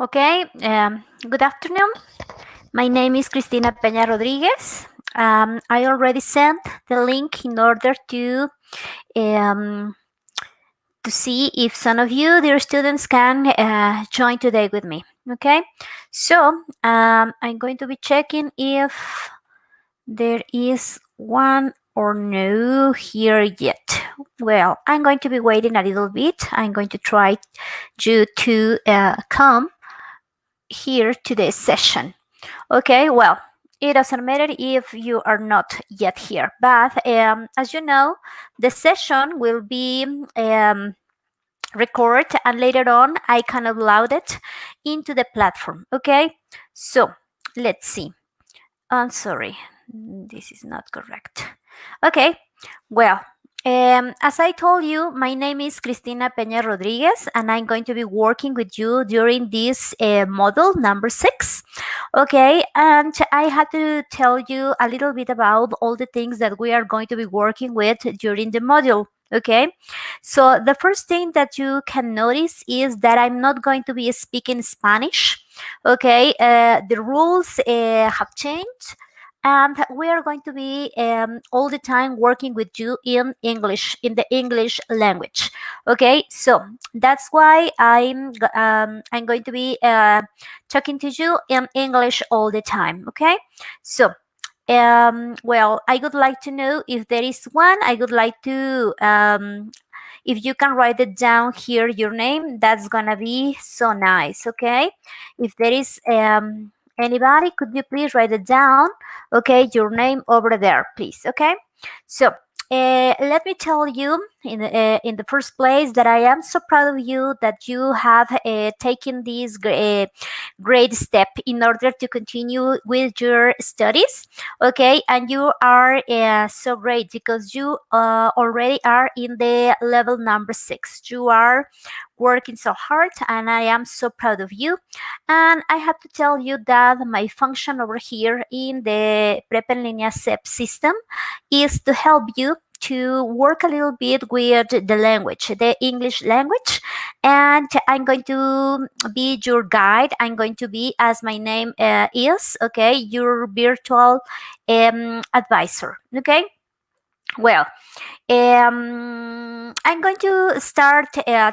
Okay, good afternoon. My name is Cristina Peña Rodriguez. I already sent the link in order um, to see if some of you, dear students, can join today with me. Okay, so I'm going to be checking if there is one or no here yet. Well, I'm going to be waiting a little bit. I'm going to try you to come here to the session. Okay, well, it doesn't matter if you are not yet here, but as you know, the session will be recorded and later on I can upload it into the platform. Okay, so let's see. I'm sorry, this is not correct. Okay, well, as I told you, my name is Cristina Peña Rodriguez, and I'm going to be working with you during this module number 6. Okay, and I have to tell you a little bit about all the things that we are going to be working with during the module. Okay, so the first thing that you can notice is that I'm not going to be speaking Spanish. Okay, the rules have changed, and we are going to be all the time working with you in English, in the English language. Okay, so that's why I'm going to be talking to you in English all the time. Okay, so well, I would like to know if there is one. I would like to if you can write it down here, your name, that's gonna be so nice. Okay, if there is anybody, could you please write it down? Okay, your name over there, please. Okay, so let me tell you in the first place that I am so proud of you that you have taken this great step in order to continue with your studies. Okay, and you are so great because you already are in the level number 6. You are working so hard, and I am so proud of you. And I have to tell you that my function over here in the Prep en Línea SEP system is to help you to work a little bit with the language, the English language. And I'm going to be your guide. I'm going to be, as my name is, okay, your virtual advisor. Okay, well, I'm going to start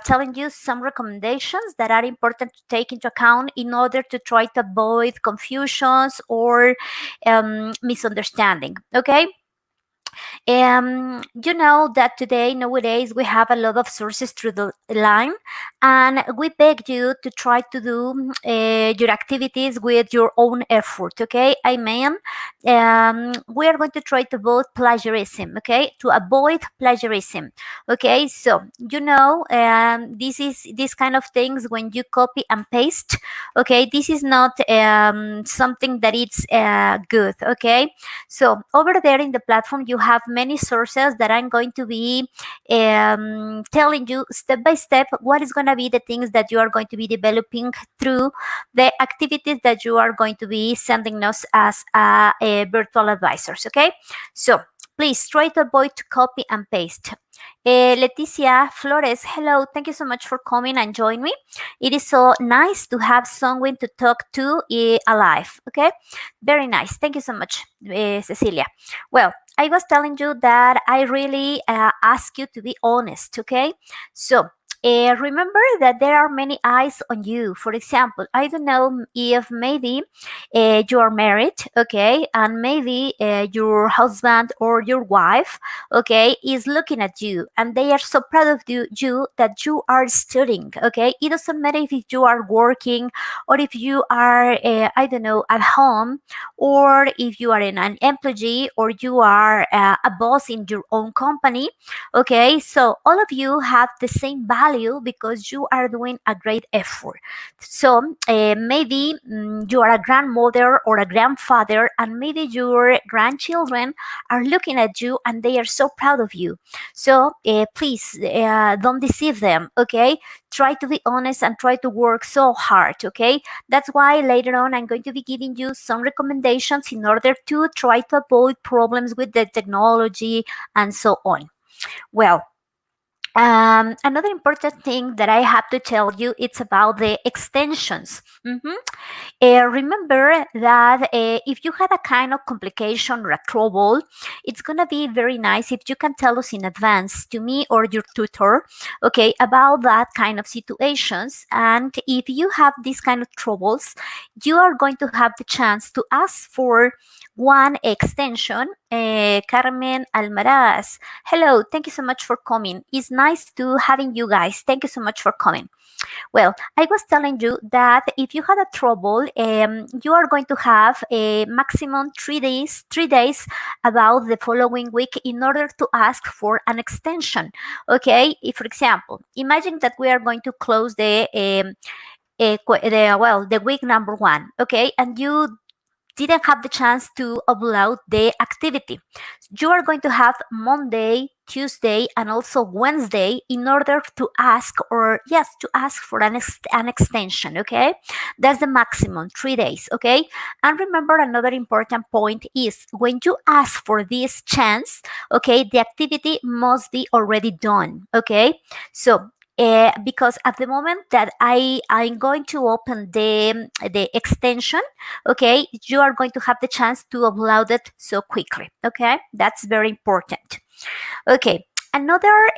telling you some recommendations that are important to take into account in order to try to avoid confusions or misunderstanding. Okay, you know that today, nowadays, we have a lot of sources through the line, and we beg you to try to do your activities with your own effort. Okay, I mean, we are going to try to avoid plagiarism. Okay, to avoid plagiarism. Okay, so you know, this kind of things when you copy and paste. Okay, this is not something that it's good. Okay, so over there in the platform, you have many sources that I'm going to be telling you step by step what is going to be the things that you are going to be developing through the activities that you are going to be sending us as virtual advisors. Okay, so please try to avoid to copy and paste. Leticia Flores, hello. Thank you so much for coming and joining me. It is so nice to have someone to talk to alive. Okay, very nice. Thank you so much, Cecilia. Well, I was telling you that I really ask you to be honest. Okay, so remember that there are many eyes on you. For example, I don't know if maybe you are married, okay, and maybe your husband or your wife, okay, is looking at you, and they are so proud of you that you are studying. Okay, it doesn't matter if you are working or if you are, I don't know, at home, or if you are an employee or you are a boss in your own company. Okay, so all of you have the same value because you are doing a great effort. So maybe you are a grandmother or a grandfather, and maybe your grandchildren are looking at you and they are so proud of you. So please don't deceive them. Okay, try to be honest and try to work so hard. Okay, that's why later on I'm going to be giving you some recommendations in order to try to avoid problems with the technology and so on. Well, Another important thing that I have to tell you, it's about the extensions. Remember that if you had a kind of complication or a trouble, it's going to be very nice if you can tell us in advance to me or your tutor, okay, about that kind of situations. And if you have these kind of troubles, you are going to have the chance to ask for one extension. Carmen Almaraz, hello, thank you so much for coming. It's nice to having you guys. Thank you so much for coming. Well, I was telling you that if you had a trouble, you are going to have a maximum 3 days, 3 days about the following week in order to ask for an extension. Okay, if for example, imagine that we are going to close the week number 1. Okay, and you didn't have the chance to upload the activity. You are going to have Monday, Tuesday, and also Wednesday in order to ask, or yes, to ask for an extension. Okay, that's the maximum 3 days. Okay, and remember another important point is when you ask for this chance, okay, the activity must be already done. Okay, so because at the moment that I'm going to open the extension, okay, you are going to have the chance to upload it so quickly. Okay, that's very important. Okay, another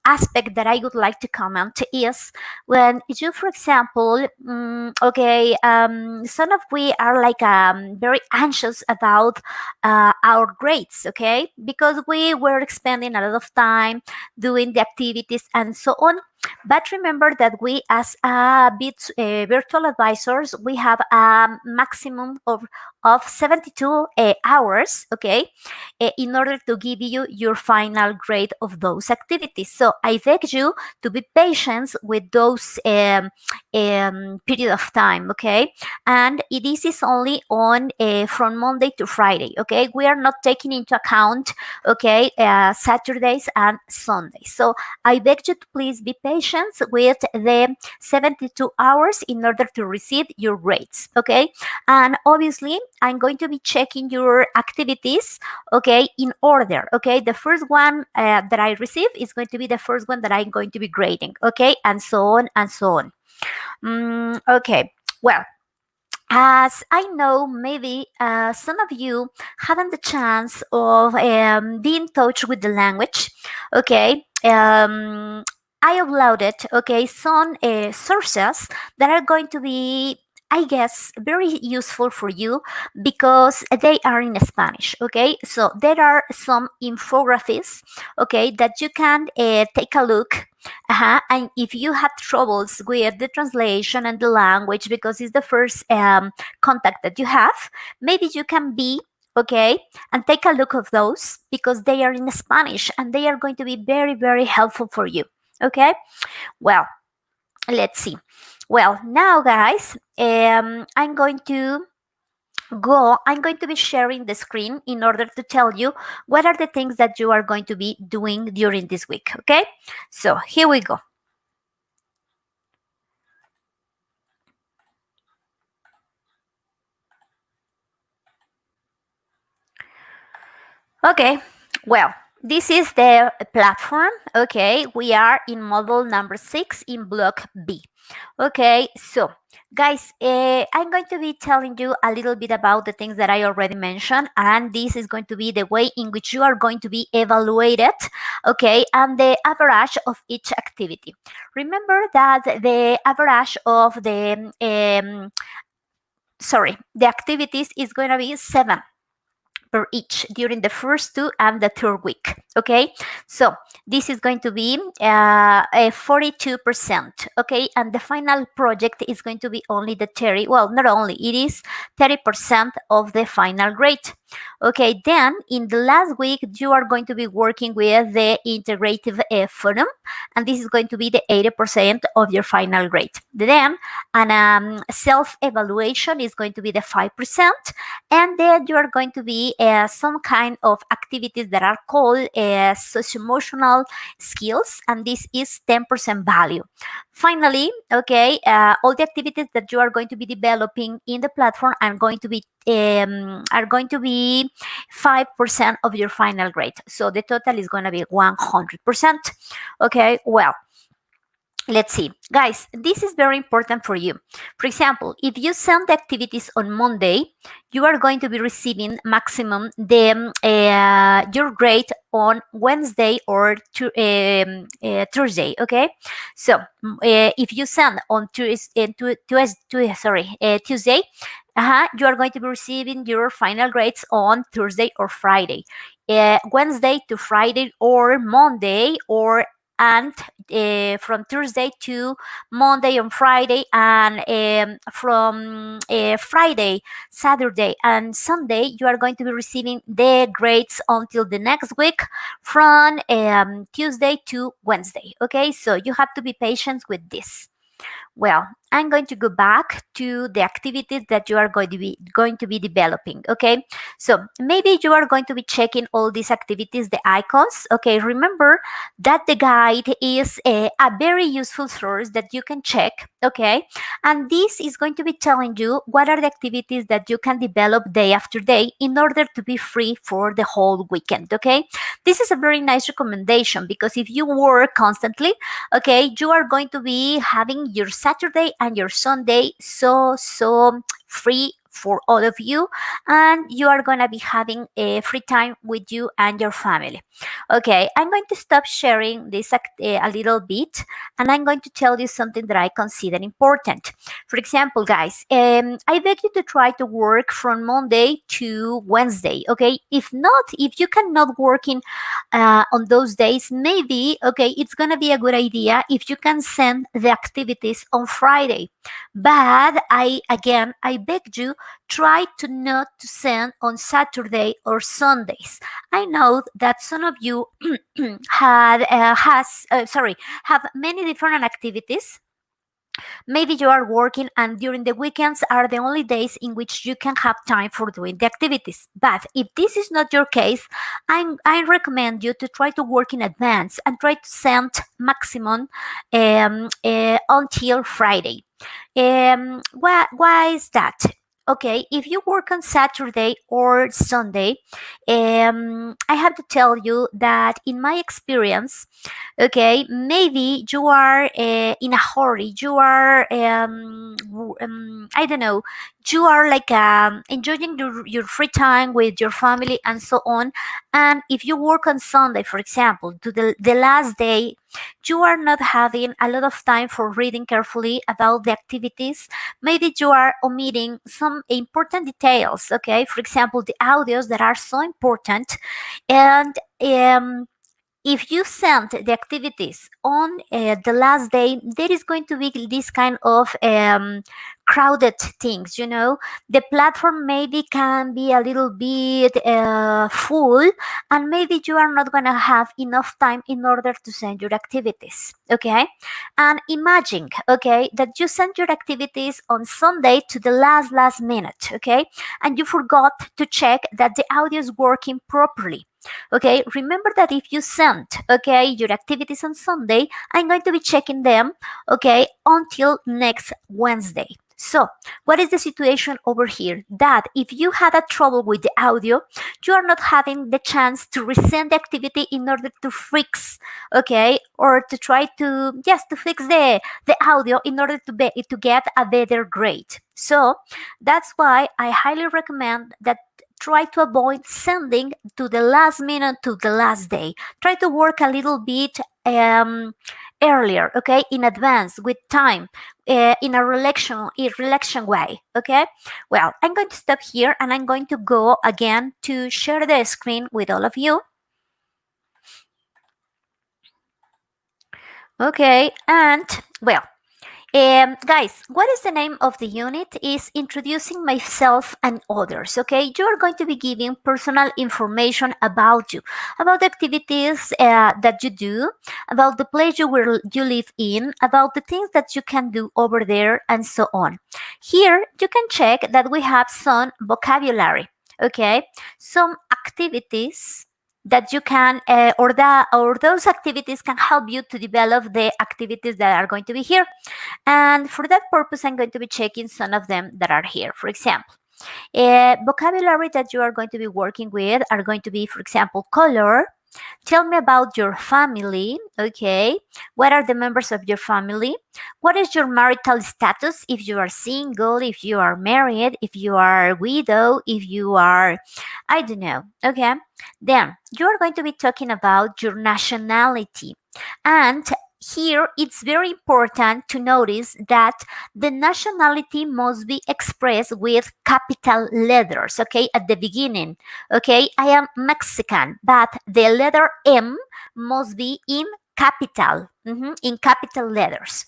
aspect that I would like to comment is when you, for example, some of we are like very anxious about our grades, okay, because we were spending a lot of time doing the activities and so on. But remember that we, as virtual advisors, we have a maximum of 72 hours, okay, in order to give you your final grade of those activities. So I beg you to be patient with those period of time, okay? And this is only on from Monday to Friday, okay? We are not taking into account, okay, Saturdays and Sundays. So I beg you to please be patient with the 72 hours in order to receive your grades, okay? And obviously, I'm going to be checking your activities, okay, in order. Okay, the first one that I receive is going to be the first one that I'm going to be grading, okay, and so on and so on. Okay, well, as I know, maybe some of you haven't the chance of being in touch with the language, okay. I uploaded, okay, some sources that are going to be, I guess, very useful for you because they are in Spanish, okay. So there are some infographics, okay, that you can take a look. And if you have troubles with the translation and the language because it's the first contact that you have, maybe you can be, okay, and take a look of those because they are in Spanish and they are going to be very, very helpful for you. Okay, well, let's see. Well, now, guys, I'm going to be sharing the screen in order to tell you what are the things that you are going to be doing during this week. Okay, so here we go. Okay, well, this is the platform. Okay, we are in model number 6 in block B. Okay, so guys, I'm going to be telling you a little bit about the things that I already mentioned, and this is going to be the way in which you are going to be evaluated, okay, and the average of each activity. Remember that the average of the activities is going to be 7 per each during the first 2 and the 3rd week. Okay, so this is going to be a 42%. Okay, and the final project is going to be only the 30. Well, not only, it is 30% of the final grade. Okay, then in the last week you are going to be working with the integrative forum, and this is going to be the 80% of your final grade. Then an self-evaluation is going to be the 5%, and then you are going to be some kind of activities that are called socio-emotional skills, and this is 10% value. Finally, okay, all the activities that you are going to be developing in the platform are going to be 5% of your final grade. So the total is going to be 100%. Okay, well, let's see, guys, this is very important for you. For example, if you send the activities on Monday, you are going to be receiving maximum your grade on Wednesday or Thursday. Okay, so if you send on Tuesday, Tuesday, you are going to be receiving your final grades on Thursday or Friday, Wednesday to Friday or Monday, or and from Thursday to Monday on Friday, and from Friday, Saturday, and Sunday, you are going to be receiving the grades until the next week from Tuesday to Wednesday. Okay, so you have to be patient with this. Well, I'm going to go back to the activities that you are going to be developing. Okay, so maybe you are going to be checking all these activities, the icons. Okay, remember that the guide is a very useful source that you can check. Okay, and this is going to be telling you what are the activities that you can develop day after day in order to be free for the whole weekend. Okay, this is a very nice recommendation, because if you work constantly, okay, you are going to be having your Saturday and your Sunday so free for all of you, and you are going to be having a free time with you and your family. Okay, I'm going to stop sharing this a little bit, and I'm going to tell you something that I consider important. For example, guys, I beg you to try to work from Monday to Wednesday. Okay, if not, if you cannot work on those days, maybe, okay, it's gonna be a good idea if you can send the activities on Friday. But I beg you, try to not to send on Saturday or Sundays. I know that some of you have many different activities. Maybe you are working and during the weekends are the only days in which you can have time for doing the activities. But if this is not your case, I recommend you to try to work in advance and try to send maximum until Friday. Why is that? Okay, if you work on Saturday or Sunday, I have to tell you that in my experience, okay, maybe you are in a hurry, you are I don't know, you are like enjoying your free time with your family and so on. And if you work on Sunday, for example, to the last day, you are not having a lot of time for reading carefully about the activities. Maybe you are omitting some important details. Okay, for example, the audios that are so important. And if you send the activities on the last day, there is going to be this kind of crowded things. The platform maybe can be a little bit full, and maybe you are not going to have enough time in order to send your activities. Okay, and imagine, okay, that you send your activities on Sunday to the last minute. Okay, and you forgot to check that the audio is working properly. Okay, remember that if you send, okay, your activities on Sunday, I'm going to be checking them, okay, until next Wednesday. So what is the situation over here? That if you had a trouble with the audio, you are not having the chance to resend the activity in order to fix, okay, or to try to, yes, to fix the audio in order to get a better grade. So that's why I highly recommend that try to avoid sending to the last minute, to the last day. Try to work a little bit earlier, okay, in advance, with time, in a relaxation way. Okay, well, I'm going to stop here and I'm going to go again to share the screen with all of you. Okay, and well, guys, what is the name of the unit? Is introducing myself and others. Okay, you are going to be giving personal information about you, about the activities that you do, about the place you live in, about the things that you can do over there, and so on. Here you can check that we have some vocabulary. Okay, some activities that you can or those activities can help you to develop the activities that are going to be here. And for that purpose, I'm going to be checking some of them that are here. For example, vocabulary that you are going to be working with are going to be, for example, color. Tell me about your family. Okay. What are the members of your family? What is your marital status? If you are single, if you are married, if you are widow, if you are, I don't know. Okay. Then you are going to be talking about your nationality. And here it's very important to notice that the nationality must be expressed with capital letters, okay, at the beginning. Okay, I am Mexican, but the letter M must be in capital, in capital letters.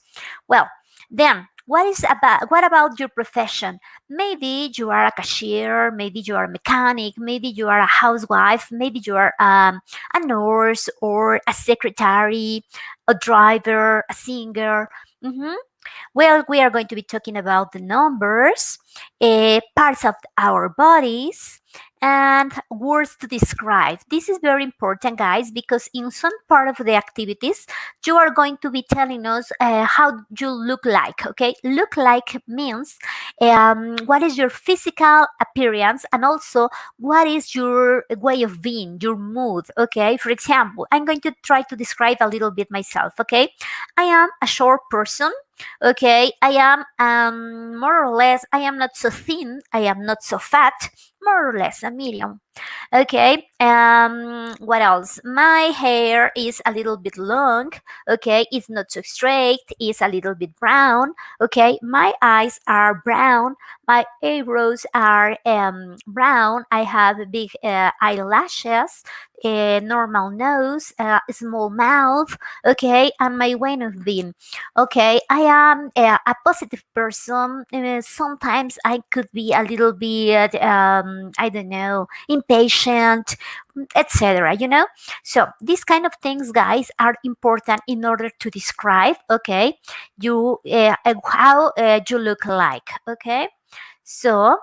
Well, then what about your profession? Maybe you are a cashier, maybe you are a mechanic, maybe you are a housewife, maybe you are a nurse or a secretary, a driver, a singer. Mhm. Well, we are going to be talking about the numbers, parts of our bodies, and words to describe. This is very important, guys, because in some part of the activities, you are going to be telling us how you look like. Okay, look like means what is your physical appearance, and also what is your way of being, your mood. Okay, for example, I'm going to try to describe a little bit myself. Okay, I am a short person. Okay, I am more or less, I am not so thin, I am not so fat, more or less a medium. Okay, what else? My hair is a little bit long. Okay, it's not so straight, it's a little bit brown. Okay, my eyes are brown, my eyebrows are brown. I have big eyelashes, a normal nose, a small mouth. Okay, and my way of being. Okay, I am a positive person. Sometimes I could be a little bit, I don't know, impatient, etc. So these kind of things, guys, are important in order to describe, okay, you how you look like. Okay, so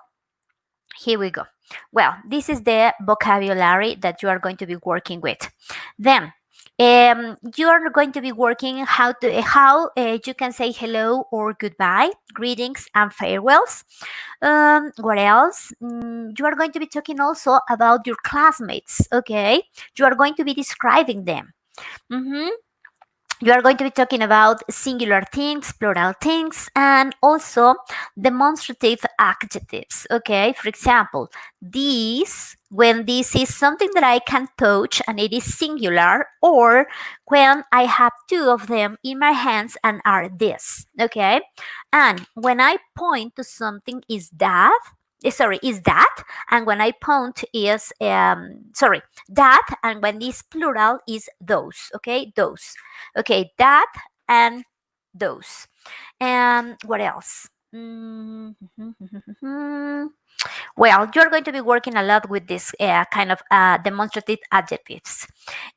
here we go. Well, this is the vocabulary that you are going to be working with. Then you are going to be working how you can say hello or goodbye, greetings and farewells. What else? You are going to be talking also about your classmates. Okay, you are going to be describing them. Mhm. You are going to be talking about singular things, plural things, and also demonstrative adjectives. Okay, for example, this, when this is something that I can touch and it is singular, or when I have two of them in my hands and are this. Okay, and when I point to something, is that. Is that, and when I point is that, and when this plural is those. Okay, those. Okay, that and those. And what else? Well, you're going to be working a lot with this kind of demonstrative adjectives.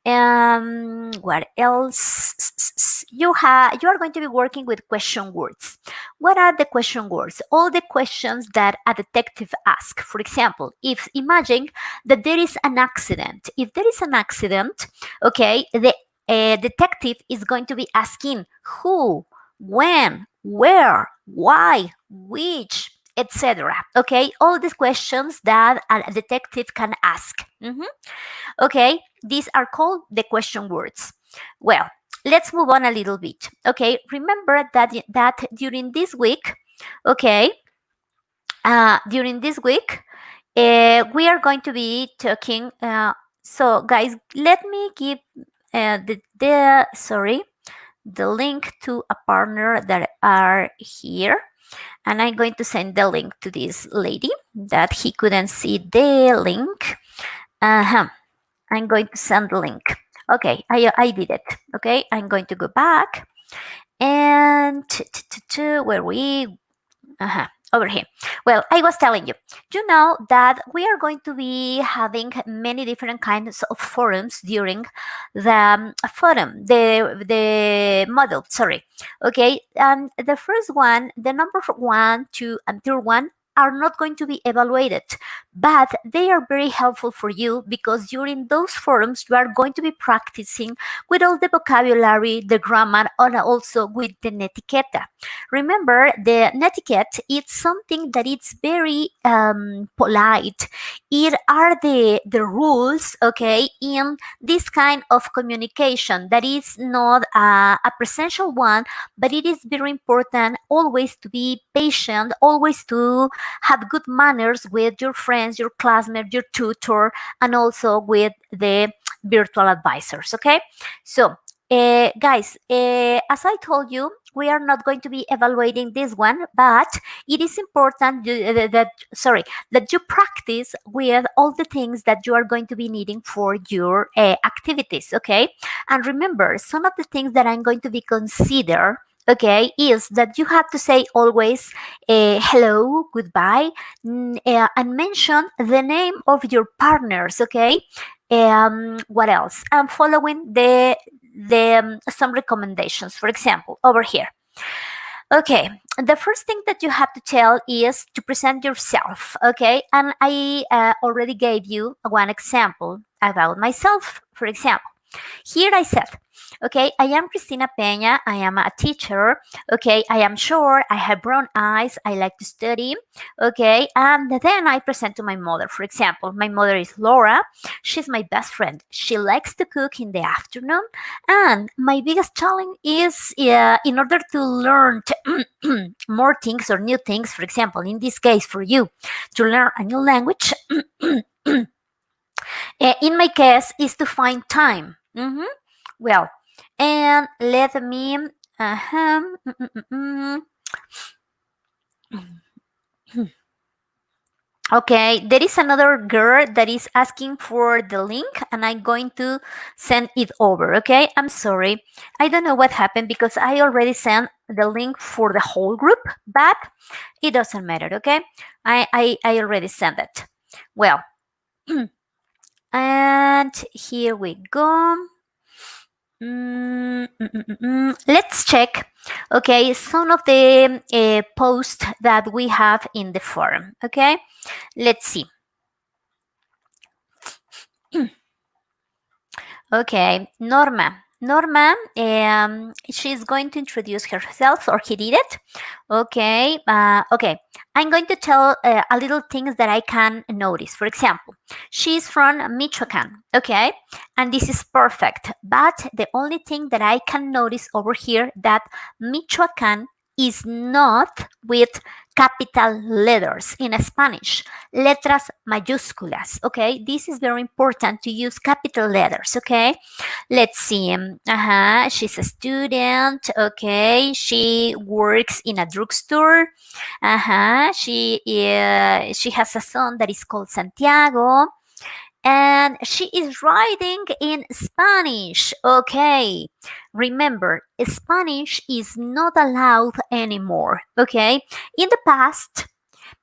What else? You are going to be working with question words. What are the question words? All the questions that a detective asks. For example, if imagine that there is an accident. If there is an accident, okay, the detective is going to be asking who, when, where, why, which, etc. Okay, all these questions that a detective can ask. Okay, these are called the question words. Well, let's move on a little bit. Okay, remember that during this week, okay, during this week, we are going to be talking. So, guys, let me give the link to a partner that are here, and I'm going to send the link to this lady that he couldn't see the link. I'm going to send the link. Okay, I did it. Okay, I'm going to go back and where we over here. Well, I was telling you, you know that we are going to be having many different kinds of forums during the forum, the model, sorry. Okay, and the first one, the number 1, 2, and third one are not going to be evaluated, but they are very helpful for you because during those forums you are going to be practicing with all the vocabulary, the grammar, and also with the netiquette. Remember, the netiquette is something that it's very polite. It are the rules, okay, in this kind of communication that is not a presential one, but it is very important always to be patient, always to have good manners with your friends, your classmates, your tutor, and also with the virtual advisors. Okay, so guys, as I told you, we are not going to be evaluating this one, but it is important that you practice with all the things that you are going to be needing for your activities. Okay, and remember, some of the things that I'm going to be consider, okay, is that you have to say always hello, goodbye, and mention the name of your partners. Okay, what else? I'm following the some recommendations. For example, over here. Okay, the first thing that you have to tell is to present yourself. Okay, and I already gave you one example about myself. For example, here I said, okay, I am Cristina Peña. I am a teacher. Okay, I am short. I have brown eyes. I like to study. Okay, and then I present to my mother. For example, my mother is Laura. She's my best friend. She likes to cook in the afternoon. And my biggest challenge is in order to learn more things or new things, for example, in this case for you, to learn a new language, in my case, is to find time. Well, and let me. Okay, there is another girl that is asking for the link, and I'm going to send it over. Okay, I'm sorry. I don't know what happened because I already sent the link for the whole group, but it doesn't matter. Okay, I already sent it. Well, and here we go. Let's check, okay, some of the posts that we have in the forum. Okay, let's see. Okay, Norma, she's going to introduce herself, or he did it. Okay, okay. I'm going to tell a little things that I can notice. For example, she's from Michoacan. Okay, and this is perfect. But the only thing that I can notice over here that Michoacan is not with capital letters in Spanish, letras mayúsculas. Okay, this is very important to use capital letters. Okay, let's see. She's a student. Okay, she works in a drugstore. She has a son that is called Santiago, and she is writing in Spanish. Okay, remember, Spanish is not allowed anymore. Okay, in the past,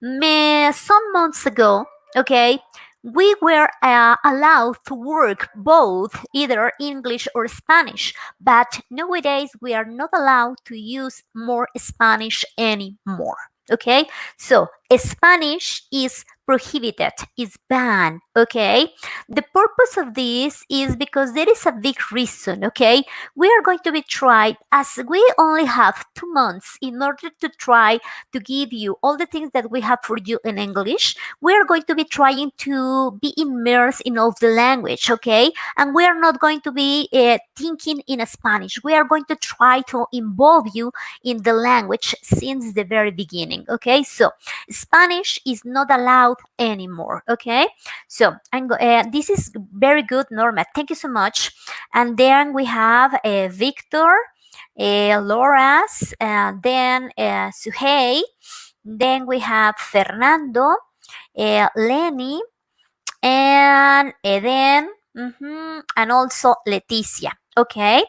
some months ago, okay, we were allowed to work both either English or Spanish, but nowadays we are not allowed to use more Spanish anymore. Okay, so Spanish is prohibited, is banned. Okay, the purpose of this is because there is a big reason. Okay, we are going to be tried, as we only have 2 months in order to try to give you all the things that we have for you in English. We are going to be trying to be immersed in all the language. Okay, and we are not going to be thinking in Spanish. We are going to try to involve you in the language since the very beginning. Okay, so Spanish is not allowed anymore. Okay, so this is very good, Norma. Thank you so much. And then we have Victor, Laura's, and then Suhei. Then we have Fernando, Lenny, and Eden, and also Leticia. Okay,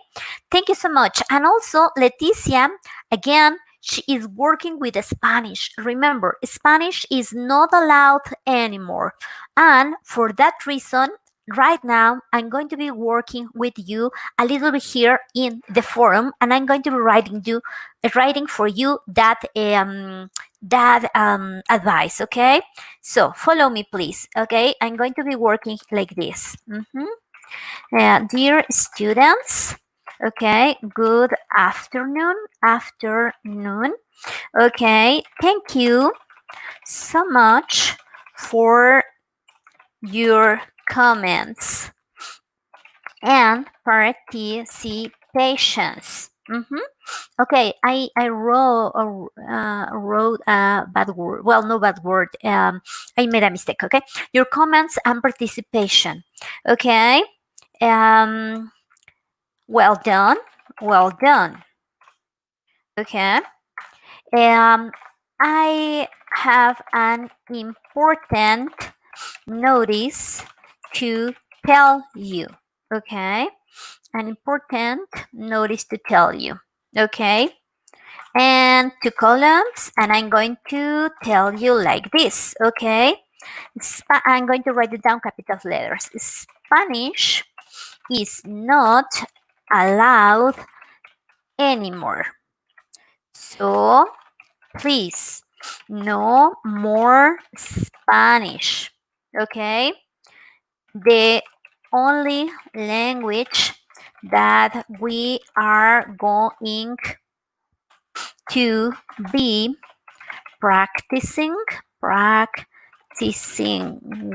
thank you so much. And also Leticia, again, she is working with Spanish. Remember, Spanish is not allowed anymore. And for that reason, right now I'm going to be working with you a little bit here in the forum, and I'm going to be writing for you that advice. Okay, so follow me, please. Okay, I'm going to be working like this. Dear students, okay, good afternoon. Okay, thank you so much for your comments and participations. Okay, I wrote a bad word. Well, no bad word. I made a mistake. Okay, your comments and participation. Okay. Um, well done. Well done. Okay. Um, I have an important notice to tell you. Okay, an important notice to tell you. Okay, and two columns, and I'm going to tell you like this. Okay, I'm going to write it down capital letters. Spanish is not allowed anymore. So please, no more Spanish. Okay, the only language that we are going to be practicing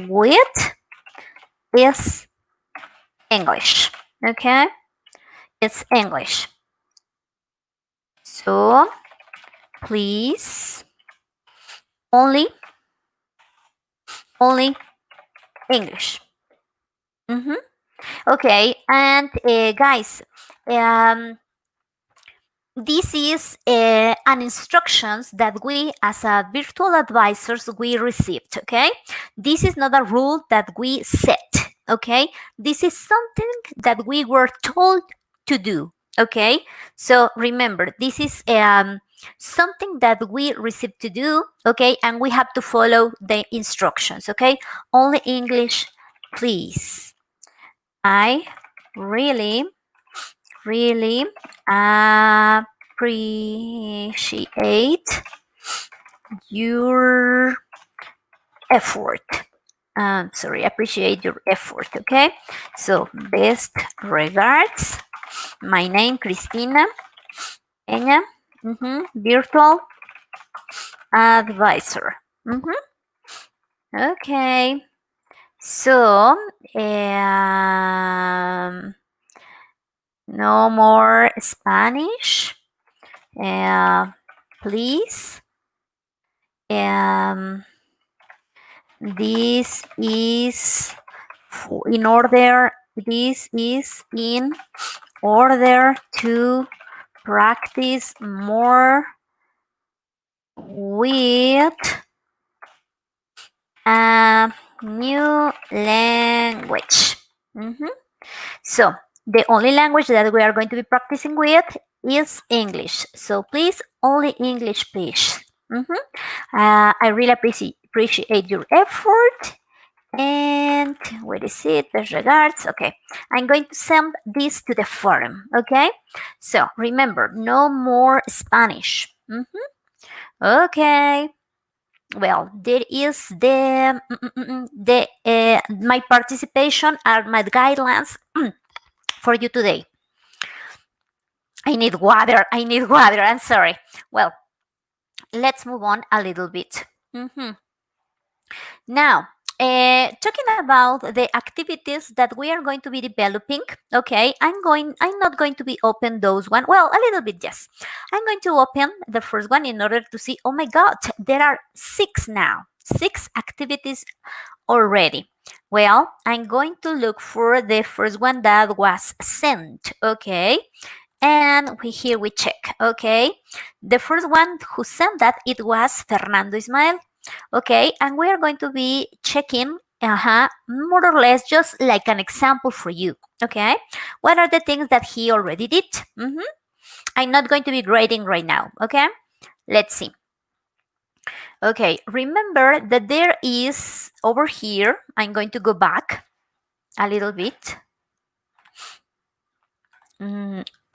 with is English. Okay, it's English. So please, only English. Okay, and guys, um, this is an instructions that we as a virtual advisors we received. Okay, this is not a rule that we set. Okay, this is something that we were told to do. Okay, so remember, this is something that we received to do. Okay, and we have to follow the instructions. Okay, only English, please. I really appreciate your effort. Appreciate your effort. Okay, so best regards. My name Cristina Peña, virtual advisor. Okay, so no more Spanish, please. This is in order. This is in order to practice more with a new language. So the only language that we are going to be practicing with is English. So please, only English, please. I really appreciate your effort. And where is it? Best regards. Okay, I'm going to send this to the forum. Okay, so remember, no more Spanish. Okay. Well, there is the my participation are my guidelines for you today. I need water. I'm sorry. Well, let's move on a little bit. Now, talking about the activities that we are going to be developing. Okay, I'm not going to be open those one. Well, a little bit, yes. I'm going to open the first one in order to see. Oh my God, there are 6 now. 6 activities already. Well, I'm going to look for the first one that was sent. Okay, and here we check. Okay, the first one who sent that, it was Fernando Ismael. Okay, and we are going to be checking more or less just like an example for you. Okay, what are the things that he already did? I'm not going to be grading right now. Okay, let's see. Okay, remember that there is over here, I'm going to go back. a little bit.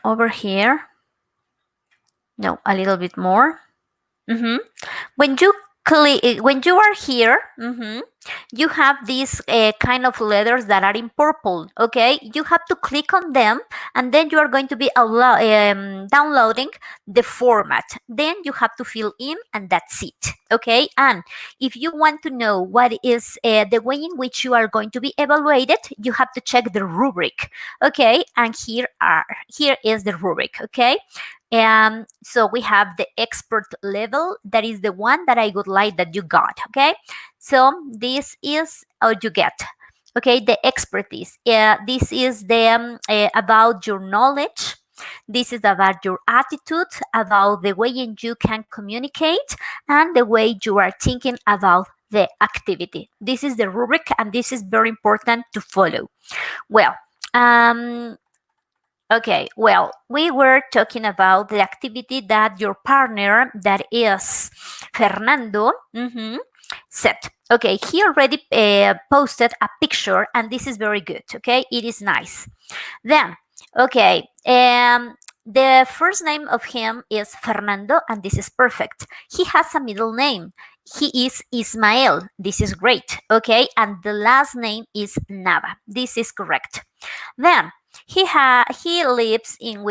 Over here. No, a little bit more. When you click, when you are here, you have these kind of letters that are in purple. Okay, you have to click on them, and then you are going to be downloading the format. Then you have to fill in, and that's it. Okay, and if you want to know what is the way in which you are going to be evaluated, you have to check the rubric. Okay, and here is the rubric. Okay. So we have the expert level. That is the one that I would like that you got. Okay, so this is how you get. Okay, the expertise. This is the about your knowledge. This is about your attitude, about the way in you can communicate, and the way you are thinking about the activity. This is the rubric, and this is very important to follow. Well, okay, well, we were talking about the activity that your partner, that is Fernando, said. Okay, he already posted a picture, and this is very good. Okay, it is nice. Then, okay, the first name of him is Fernando, and this is perfect. He has a middle name. He is Ismael. This is great. Okay, and the last name is Nava. This is correct. Then he lives in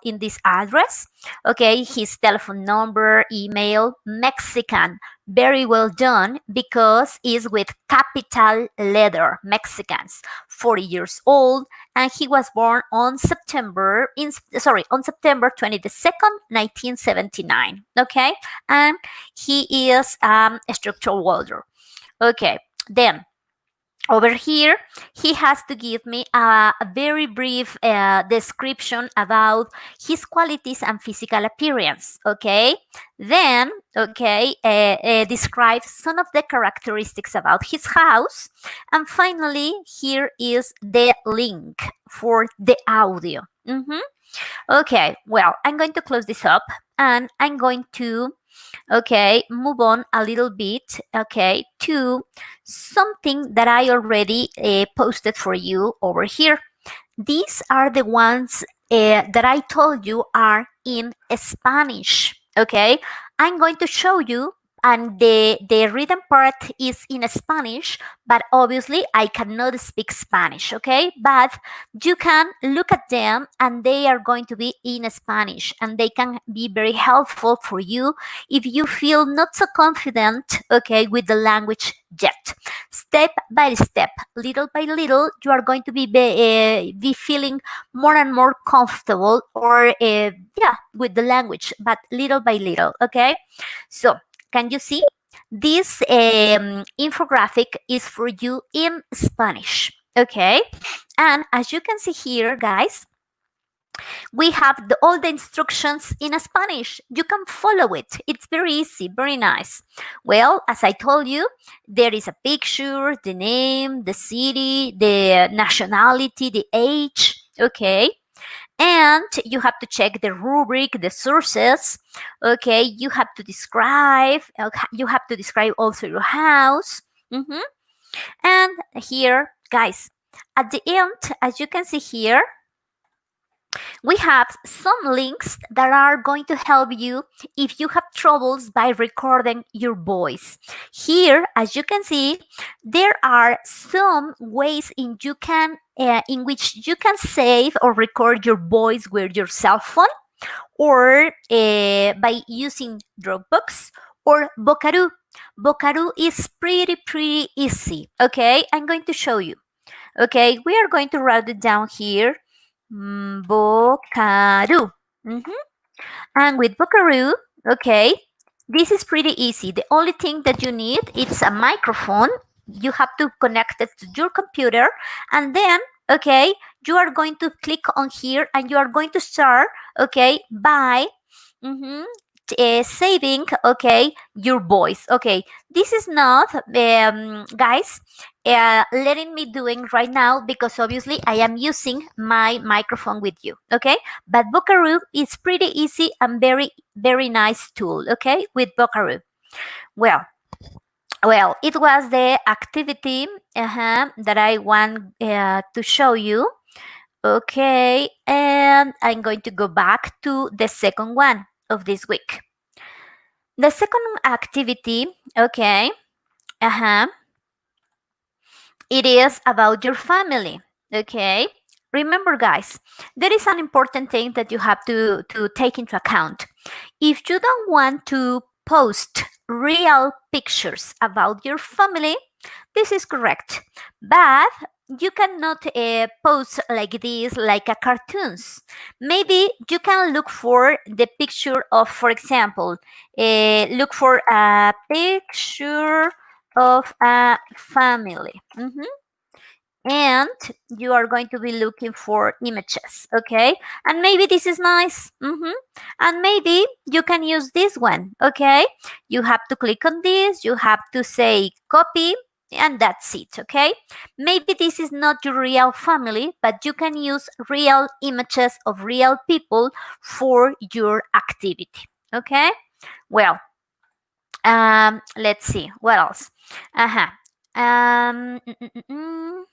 in this address. Okay, his telephone number, email, Mexican. Very well done, because it's with capital letter, Mexicans. 40 years old, and he was born on September 22nd, 1979. Okay, and he is a structural welder. Okay, then over here, he has to give me a very brief description about his qualities and physical appearance. Okay, then describe some of the characteristics about his house, and finally, here is the link for the audio. Okay, well, I'm going to close this up, and I'm going to move on a little bit, to something that I already posted for you over here. These are the ones that I told you are in Spanish. Okay, I'm going to show you, and the written part is in Spanish, but obviously I cannot speak Spanish. Okay, but you can look at them, and they are going to be in Spanish, and they can be very helpful for you if you feel not so confident, with the language yet. Step by step, little by little, you are going to be feeling more and more comfortable, or with the language, but little by little. Okay, so can you see? This infographic is for you in Spanish. Okay, and as you can see here, guys, we have all the instructions in Spanish. You can follow it. It's very easy, very nice. Well, as I told you, there is a picture, the name, the city, the nationality, the age. Okay, and you have to check the rubric, the sources. Okay, you have to describe. You have to describe also your house. And here, guys, at the end, as you can see here, we have some links that are going to help you if you have troubles by recording your voice. Here, as you can see, there are some ways in which you can save or record your voice with your cell phone, or by using Dropbox or Vocaroo. Vocaroo is pretty easy. Okay, I'm going to show you. Okay, we are going to write it down here. Vocaroo. And with Vocaroo, okay, this is pretty easy. The only thing that you need is a microphone. You have to connect it to your computer, and then, okay, you are going to click on here, and you are going to start, okay, by saving, okay, your voice. Okay, this is not, guys, letting me doing right now, because obviously I am using my microphone with you. Okay, but Vocaroo is pretty easy and very nice tool. Okay, with Vocaroo. Well, Well, it was the activity that I want to show you. Okay, and I'm going to go back to the second one of this week. The second activity, okay, uh-huh, it is about your family. Okay, remember, guys, there is an important thing that you have to take into account. If you don't want to post real pictures about your family, this is correct. But you cannot post like this, like a cartoons. Maybe you can look for the picture of, for example, look for a picture of a family. And you are going to be looking for images, okay? And maybe this is nice. And maybe you can use this one, okay? You have to click on this, you have to say copy, and that's it, okay? Maybe this is not your real family, but you can use real images of real people for your activity, okay? Well, let's see what else. Uh-huh. um mm, mm, mm, mm.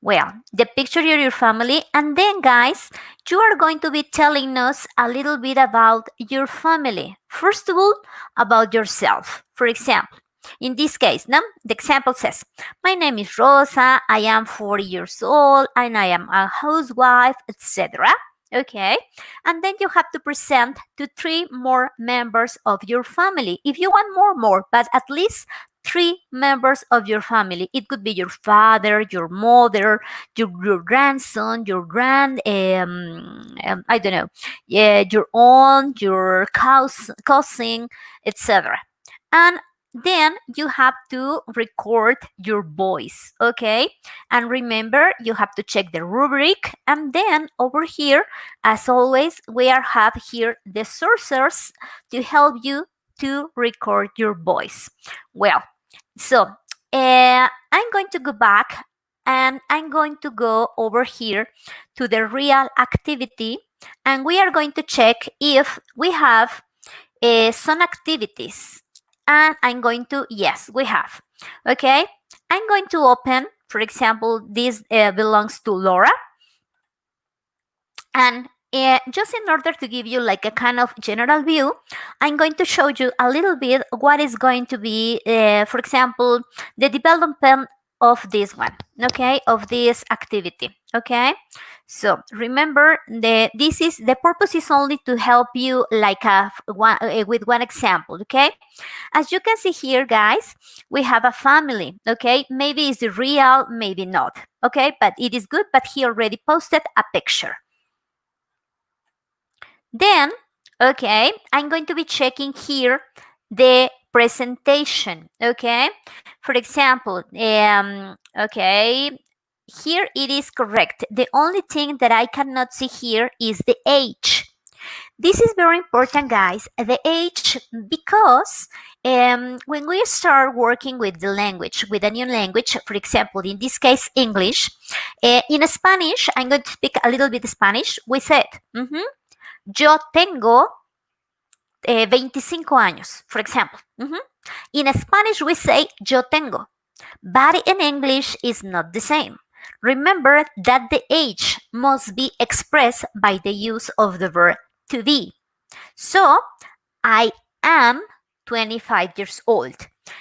Well, the picture of your family, and then, guys, you are going to be telling us a little bit about your family. First of all, about yourself. For example, in this case, no, the example says, "My name is Rosa. I am 40 years old, and I am a housewife, etc." Okay, and then you have to present to three more members of your family. If you want more, but at least three members of your family. It could be your father, your mother, your grandson, your I don't know, yeah, your aunt, your cousin, etc. And then you have to record your voice, okay? And remember, you have to check the rubric. And then over here, as always, we have here the sources to help you to record your voice. Well, so I'm going to go back and I'm going to go over here to the real activity, and we are going to check if we have some activities. And I'm going to, yes, we have. Okay, I'm going to open, for example, this belongs to Laura. And just in order to give you like a kind of general view, I'm going to show you a little bit what is going to be, for example, the development of this one, okay, of this activity, okay? So remember, the purpose is only to help you like with one example, okay? As you can see here, guys, we have a family, okay? Maybe it's real, maybe not, okay? But it is good, but he already posted a picture. Then, okay, I'm going to be checking here the presentation, okay? For example, okay, here it is correct. The only thing that I cannot see here is the age. This is very important, guys, the age, because when we start working with the language, with a new language, for example, in this case, English, in Spanish, I'm going to speak a little bit Spanish. We said, yo tengo 25 años, for example. In Spanish, we say yo tengo, but in English, it's not the same. Remember that the age must be expressed by the use of the verb to be. So, I am 25 years old.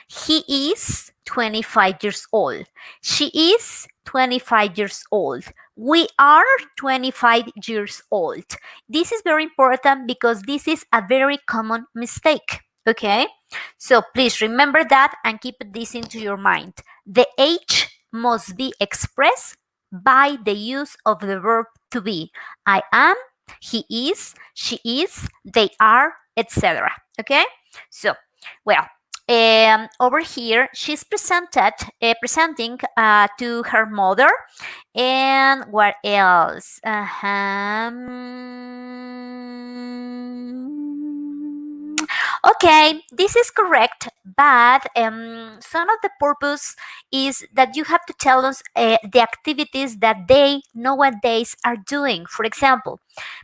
He is 25 years old. She is 25 years old. We are 25 years old. This is very important because this is a very common mistake. Okay? So please remember that and keep this into your mind. The age must be expressed by the use of the verb to be. I am, he is, she is, they are, etc. Okay? So, well, over here, she's presenting to her mother. And what else? Okay, this is correct, but some of the purpose is that you have to tell us the activities that they nowadays are doing. For example,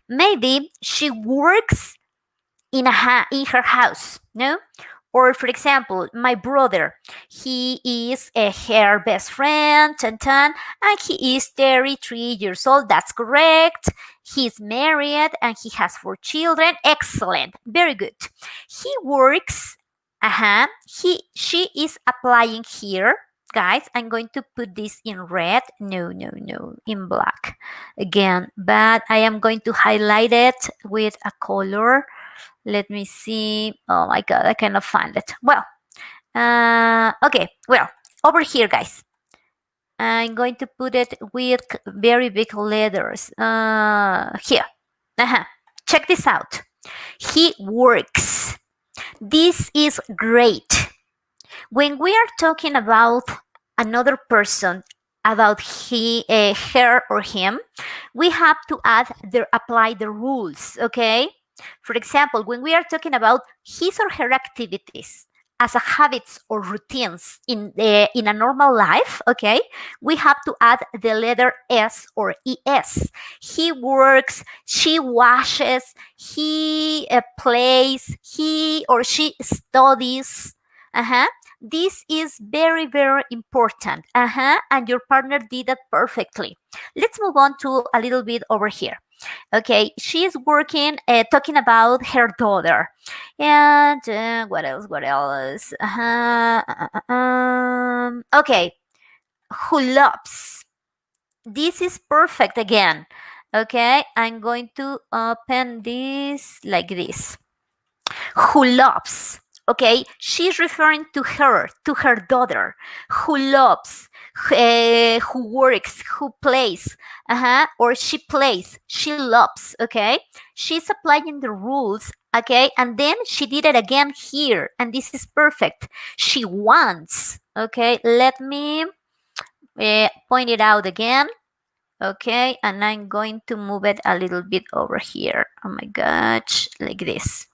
maybe she works in her house, no? Or for example, my brother, he is her best friend, and he is 33 years old. That's correct. He's married and he has 4 children. Excellent. Very good. He works. She is applying here. Guys, I'm going to put this in red. No, no, no, in black again. But I am going to highlight it with a color. Let me see. Oh my god, I cannot find it. Well, okay. Well, over here, guys. I'm going to put it with very big letters. Here. Check this out. He works. This is great. When we are talking about another person, about her or him, we have to apply the rules, okay? For example, when we are talking about his or her activities as a habits or routines in a normal life, okay, we have to add the letter S or ES. He works, she washes, he plays, he or she studies. This is very, very important. And your partner did that perfectly. Let's move on to a little bit over here. Okay, she's working, talking about her daughter. And what else? What else? Okay, who loves? This is perfect again. Okay, I'm going to open this like this. Who loves? Okay, she's referring to her daughter, who loves, who works, who plays, or she plays, she loves. Okay, she's applying the rules. Okay, and then she did it again here, and this is perfect. She wants. Okay, let me point it out again. Okay, and I'm going to move it a little bit over here. Oh my gosh, like this.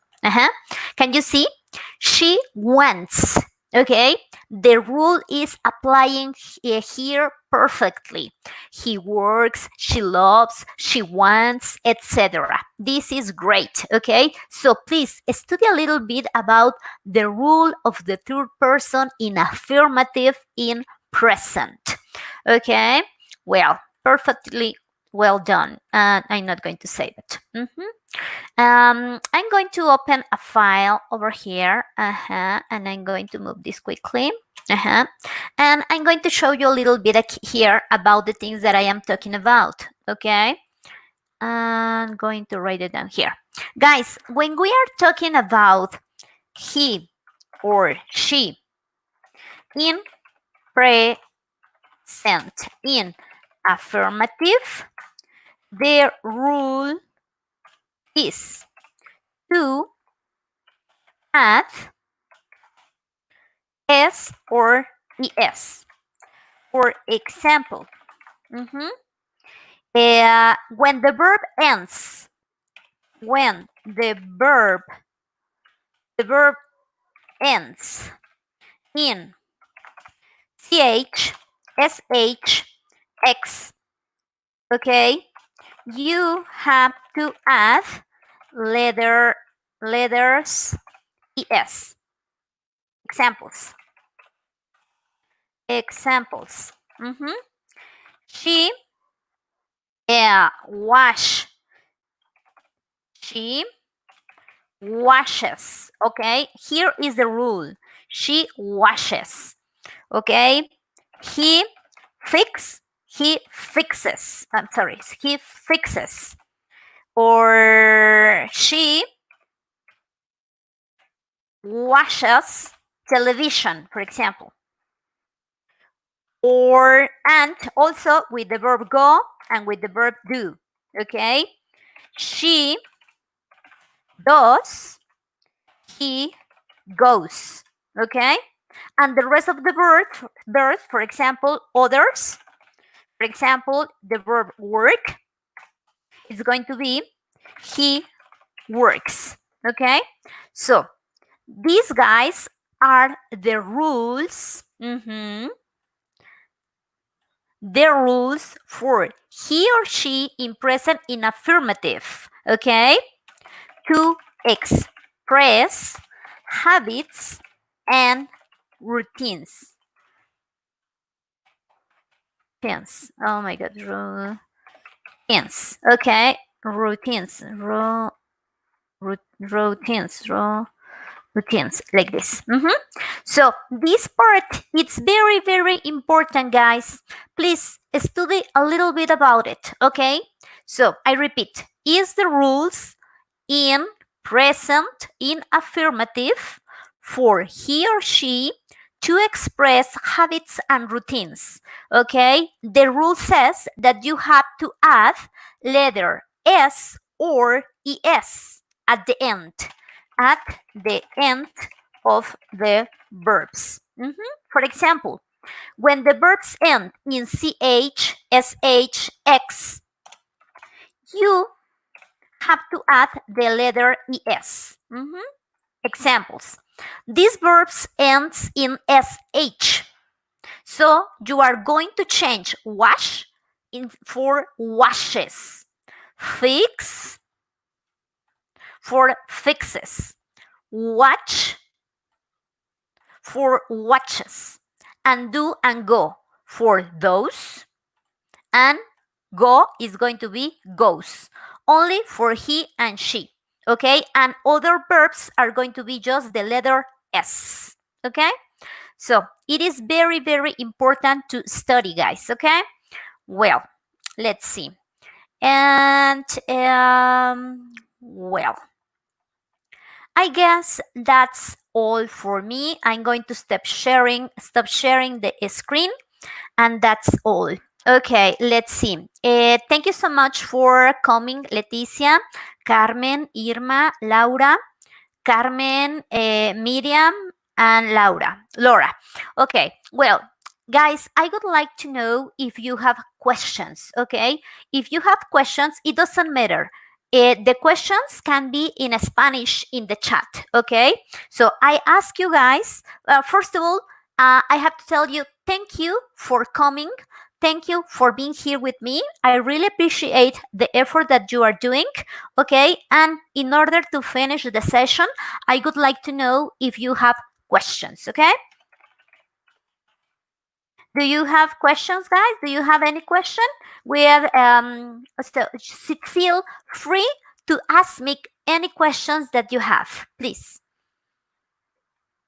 Can you see? She wants. Okay, the rule is applying here perfectly. He works, she loves, she wants, etc. This is great. Okay, so please study a little bit about the rule of the third person in affirmative in present. Okay, well, perfectly well done. And I'm not going to save it. I'm going to open a file over here, and I'm going to move this quickly. And I'm going to show you a little bit here about the things that I am talking about. Okay, I'm going to write it down here. Guys, when we are talking about he or she in present, in affirmative, the rule is to add S or ES. For example, when the verb ends, when the verb ends in CH, SH, X, okay, you have to add letters ES. Examples. She she washes. Okay, here is the rule. She washes. Okay, he fixes. I'm sorry, he fixes. Or she watches television, for example. And also with the verb go and with the verb do. Okay, she does, he goes. Okay, and the rest of the verbs, for example, others. For example, the verb work is going to be he works. Okay, so these guys are the rules. The rules for he or she in present in affirmative. Okay, to express habits and routines. Oh my God, routines. Okay, routines. Routines like this. So this part, it's very, very important, guys. Please study a little bit about it, okay? So I repeat, is the rules in present in affirmative for he or she to express habits and routines, okay? The rule says that you have to add letter S or ES at the end of the verbs. For example, when the verbs end in CH, SH, X, you have to add the letter ES. Examples. These verbs ends in SH. So you are going to change wash for washes. Fix for fixes. Watch for watches, and do and go for those, and go is going to be goes, only for he and she, okay? And other verbs are going to be just the letter S, okay? So it is very, very important to study, guys, okay? Well, let's see. And, well, I guess that's all for me. I'm going to stop sharing the screen, and that's all. Okay, let's see. Thank you so much for coming, Leticia, Carmen, Irma, Laura, Carmen, Miriam, and Laura. Okay, well, guys, I would like to know if you have questions, okay? If you have questions, it doesn't matter. The questions can be in Spanish in the chat, okay? So I ask you guys, first of all, I have to tell you, thank you for coming. Thank you for being here with me. I really appreciate the effort that you are doing, okay? And in order to finish the session, I would like to know if you have questions, okay? Do you have questions, guys? Do you have any question? Feel free to ask me any questions that you have, please.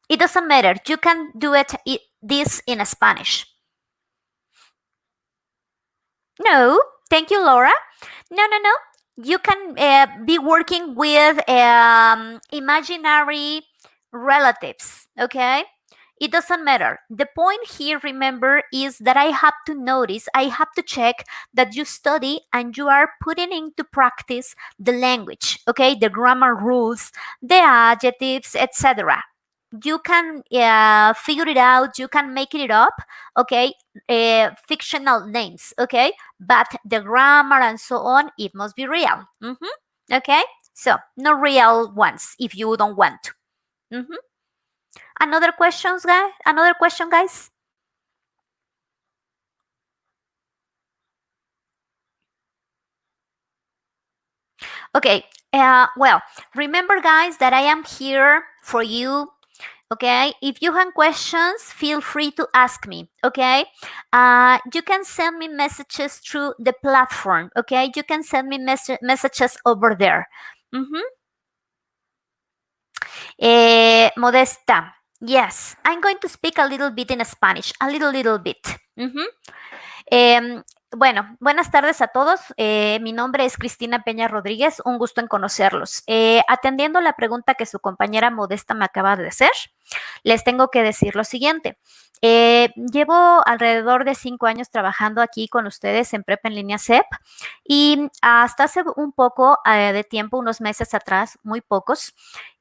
It doesn't matter. You can do this in Spanish. No, thank you, Laura. No. You can be working with imaginary relatives, okay? It doesn't matter. The point here, remember, is that I have to notice, I have to check that you study and you are putting into practice the language, okay? The grammar rules, the adjectives, etc. You can figure it out, you can make it up, okay? Fictional names, okay? But the grammar and so on, it must be real. Okay? So, no real ones if you don't want to. Another question, guys? Okay. Well, remember, guys, that I am here for you. Okay, if you have questions, feel free to ask me. Okay, you can send me messages through the platform. Okay, you can send me messages over there. Modesta, yes, I'm going to speak a little bit in Spanish, a little bit. Bueno, buenas tardes a todos. Mi nombre es Cristina Peña Rodríguez. Un gusto en conocerlos. Atendiendo la pregunta que su compañera Modesta me acaba de hacer, les tengo que decir lo siguiente. Llevo alrededor de 5 años trabajando aquí con ustedes en Prepa en Línea CEP y hasta hace un poco de tiempo, unos meses atrás, muy pocos,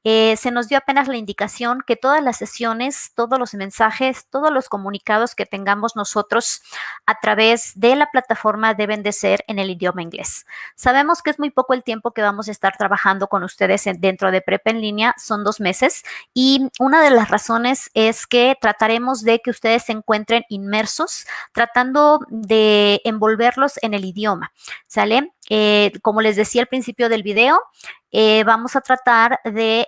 se nos dio apenas la indicación que todas las sesiones, todos los mensajes, todos los comunicados que tengamos nosotros a través de la plataforma deben de ser en el idioma inglés. Sabemos que es muy poco el tiempo que vamos a estar trabajando con ustedes dentro de Prepa en Línea, son 2 meses, y una de las razones es que trataremos de que ustedes se encuentren inmersos, tratando de envolverlos en el idioma, ¿sale? Como les decía al principio del video, vamos a tratar de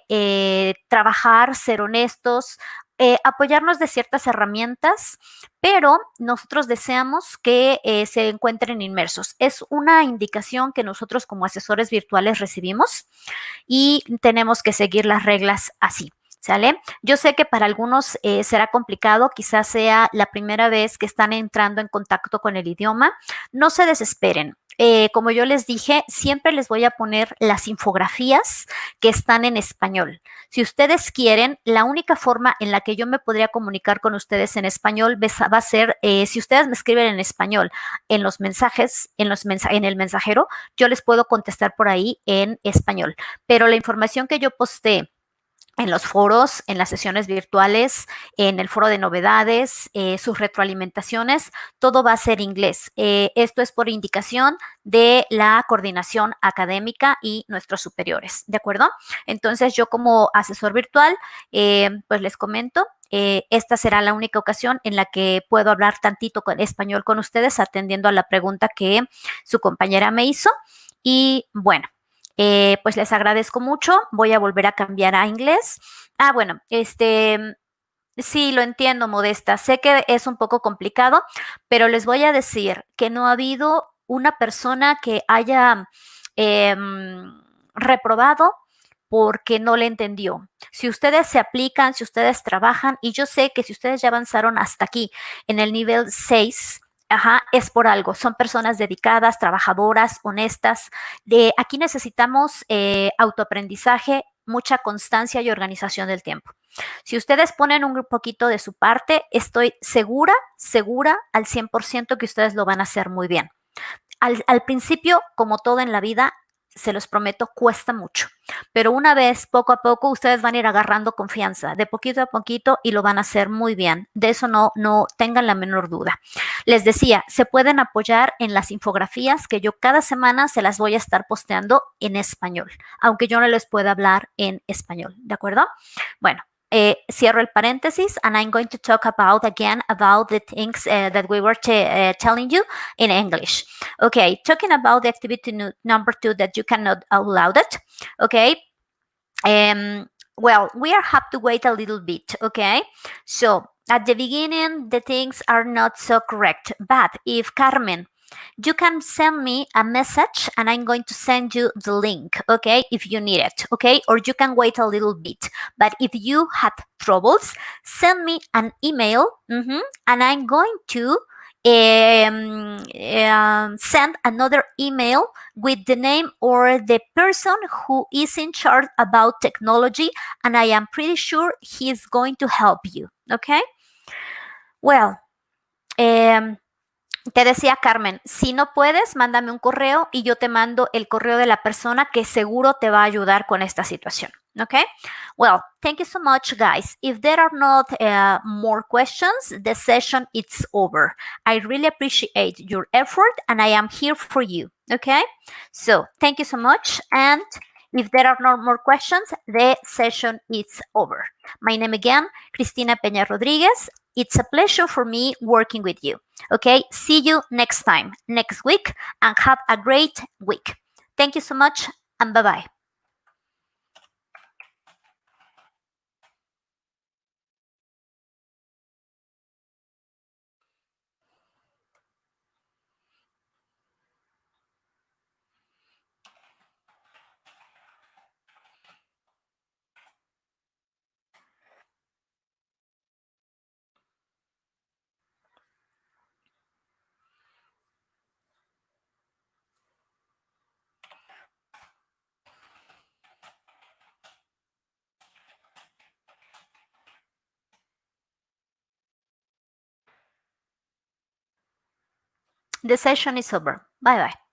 trabajar, ser honestos, apoyarnos de ciertas herramientas, pero nosotros deseamos que se encuentren inmersos. Es una indicación que nosotros como asesores virtuales recibimos y tenemos que seguir las reglas así. ¿Sale? Yo sé que para algunos será complicado, quizás sea la primera vez que están entrando en contacto con el idioma. No se desesperen. Como yo les dije, siempre les voy a poner las infografías que están en español. Si ustedes quieren, la única forma en la que yo me podría comunicar con ustedes en español va a ser si ustedes me escriben en español en los mensajes, en el mensajero, yo les puedo contestar por ahí en español. Pero la información que yo posté en los foros, en las sesiones virtuales, en el foro de novedades, sus retroalimentaciones, todo va a ser inglés. Esto es por indicación de la coordinación académica y nuestros superiores, ¿de acuerdo? Entonces yo como asesor virtual, pues les comento, esta será la única ocasión en la que puedo hablar tantito con español con ustedes, atendiendo a la pregunta que su compañera me hizo. Y bueno, pues les agradezco mucho. Voy a volver a cambiar a inglés. Bueno, sí, lo entiendo, Modesta. Sé que es un poco complicado, pero les voy a decir que no ha habido una persona que haya reprobado porque no le entendió. Si ustedes se aplican, si ustedes trabajan, y yo sé que si ustedes ya avanzaron hasta aquí en el nivel 6, ajá, es por algo. Son personas dedicadas, trabajadoras, honestas. Aquí necesitamos autoaprendizaje, mucha constancia y organización del tiempo. Si ustedes ponen un poquito de su parte, estoy segura al 100% que ustedes lo van a hacer muy bien. Al principio, como todo en la vida, se los prometo, cuesta mucho. Pero una vez, poco a poco, ustedes van a ir agarrando confianza, de poquito a poquito, y lo van a hacer muy bien. De eso no tengan la menor duda. Les decía, se pueden apoyar en las infografías que yo cada semana se las voy a estar posteando en español, aunque yo no les pueda hablar en español, ¿de acuerdo? Bueno, cierro el paréntesis, and I'm going to talk again about the things that we were telling you in English. Okay, talking about the activity number 2 that you cannot upload it. Okay, well, we have to wait a little bit. Okay, so at the beginning the things are not so correct, but if Carmen, you can send me a message and I'm going to send you the link, okay, if you need it, okay, or you can wait a little bit. But if you had troubles, send me an email, and I'm going to send another email with the name or the person who is in charge about technology, and I am pretty sure he's going to help you, okay? Well, te decía Carmen, si no puedes, mándame un correo y yo te mando el correo de la persona que seguro te va a ayudar con esta situación. Okay? Well, thank you so much, guys. If there are not more questions, the session is over. I really appreciate your effort and I am here for you. Okay? So, thank you so much. And if there are no more questions, the session is over. My name again, Cristina Peña Rodriguez. It's a pleasure for me working with you. Okay, see you next time, next week, and have a great week. Thank you so much, and bye bye. The session is over. Bye bye.